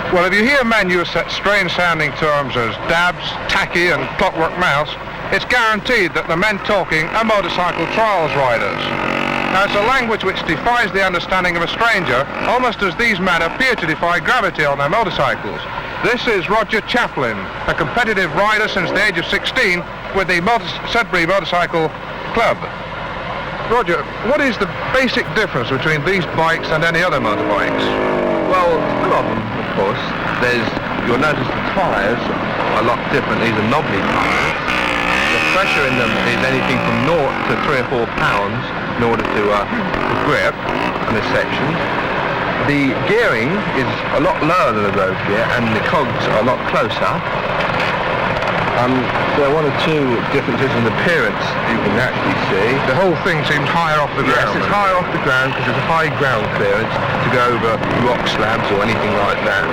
Well, if you hear men use such strange-sounding terms as dabs, tacky and clockwork mouse, it's guaranteed that the men talking are motorcycle trials riders. Now, it's a language which defies the understanding of a stranger, almost as these men appear to defy gravity on their motorcycles. This is Roger Chaplin, a competitive rider since the age of 16 with the Sudbury Motorcycle Club. Roger, what is the basic difference between these bikes and any other motorbikes? Well, there's two of them, of course. You'll notice the tyres are a lot different. These are knobbly tyres. The pressure in them is anything from 0 to 3 or 4 pounds in order to grip on this section. The gearing is a lot lower than the road gear, and the cogs are a lot closer. There are one or two differences in appearance you can actually see. The whole thing seems higher off the ground. Yes, it's higher off the ground because there's a high ground clearance to go over rock slabs or anything like that,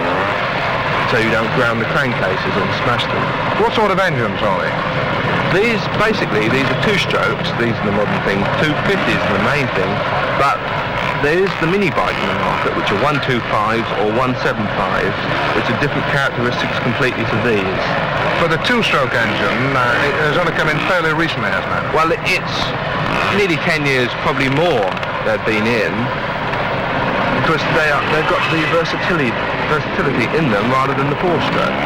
so you don't ground the crankcases and smash them. What sort of engines are they? These are two-strokes. These are the modern thing. 250s is the main thing, but there is the mini bike in the market, which are 125s or 175s, which are different characteristics completely to these. For the two-stroke engine, it has only come in fairly recently, hasn't it? Well, it's nearly 10 years, probably more, they've been in, because they've got the versatility in them rather than the four-stroke.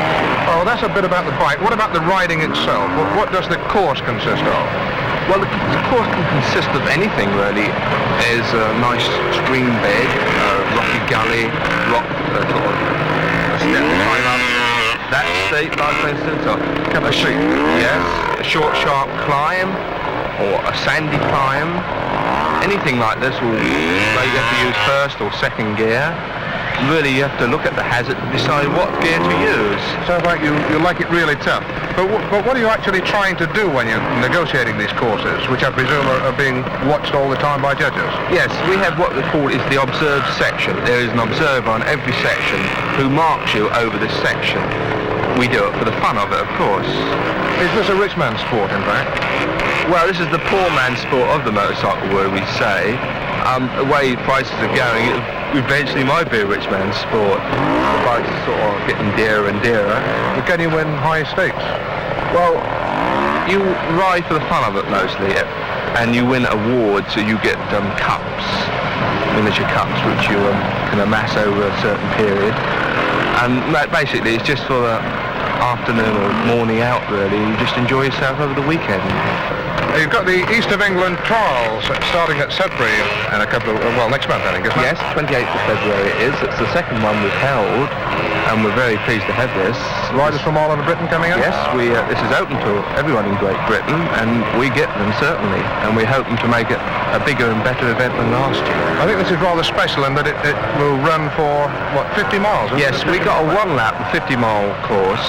Oh, that's a bit about the bike. What about the riding itself? What does the course consist of? Well, the course can consist of anything, really. There's a nice stream bed, rocky gully, sort of a step climb up. That's steep, like for instance, a short, sharp climb, or a sandy climb. Anything like this will you have to use first or second gear. Really, you have to look at the hazard and decide what gear to use. Sounds like you like it really tough. But what are you actually trying to do when you're negotiating these courses, which I presume are being watched all the time by judges? Yes, we have what we call is the observed section. There is an observer on every section who marks you over this section. We do it for the fun of it, of course. Is this a rich man's sport, in fact? Well, this is the poor man's sport of the motorcycle world, we say. The way prices are going, it eventually might be a rich man's sport. The bikes are sort of getting dearer and dearer. But can you win high stakes? Well, you ride for the fun of it mostly, and you win awards, so you get cups, miniature cups, which you can amass over a certain period. And basically, it's just for the afternoon or morning out, really. You just enjoy yourself over the weekend. You've got the East of England trials starting at Sudbury in next month, I think, isn't it? Yes, 28th of February it is. It's the second one we've held, and we're very pleased to have this. Riders from all over Britain coming in? Yes, this is open to everyone in Great Britain, and we get them, certainly, and we're hoping to make it a bigger and better event than last year. I think this is rather special in that it will run for, 50 miles? Yes, we got a one-lap, 50-mile course.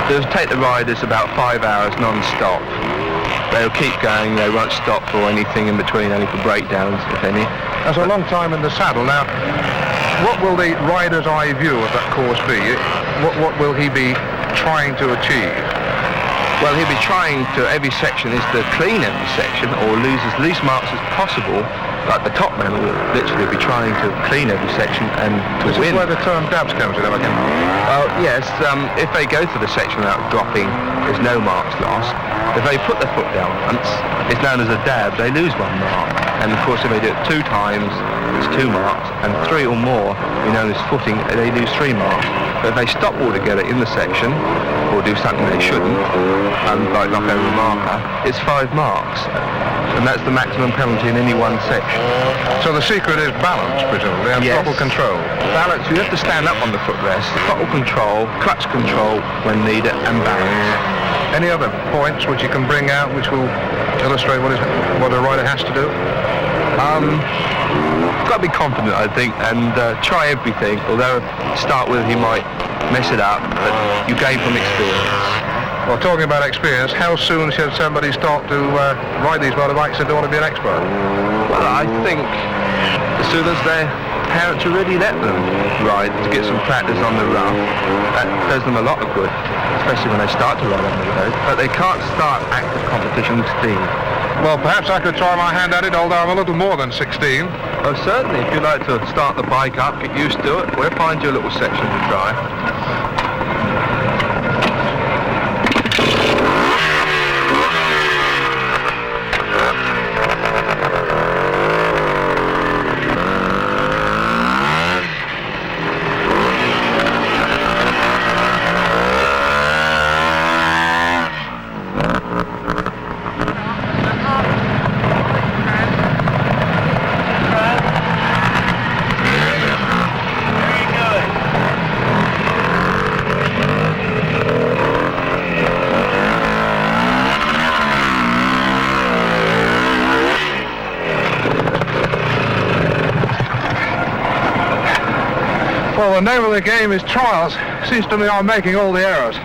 It'll take the riders about 5 hours non-stop. They'll keep going, they won't stop for anything in between, only for breakdowns, if any. That's a long time in the saddle. Now, what will the rider's eye view of that course be? What will he be trying to achieve? Well, he'll be trying to, every section is to clean every section, or lose as least marks as possible. Like the top man will literally be trying to clean every section and to win. This is where the term dabs comes in, I reckon. Well, yes, if they go through the section without dropping, there's no marks lost. If they put their foot down once, it's known as a dab, they lose 1 mark. And of course, if they do it 2 times, it's 2 marks, and 3 or more, known as footing, they lose 3 marks. But if they stop altogether in the section, or do something they shouldn't, like knock over a marker, it's 5 marks. And that's the maximum penalty in any one section. So the secret is balance, presumably, and yes. throttle control. Balance, you have to stand up on the footrest, throttle control, clutch control when needed, and balance. Any other points which you can bring out which will illustrate what a rider has to do? Got to be confident, I think, and try everything. Although to start with you might mess it up, but you gain from experience. Well, talking about experience, how soon should somebody start to ride these motorbikes if they want to be an expert? Well, I think as soon as their parents already let them ride to get some practice on the rough, that does them a lot of good, especially when they start to ride on the road. But they can't start active competition with speed. Well, perhaps I could try my hand at it, although I'm a little more than 16. Oh, certainly. If you'd like to start the bike up, get used to it, we'll find you a little section to try. Well, the name of the game is trials. Seems to me I'm making all the errors.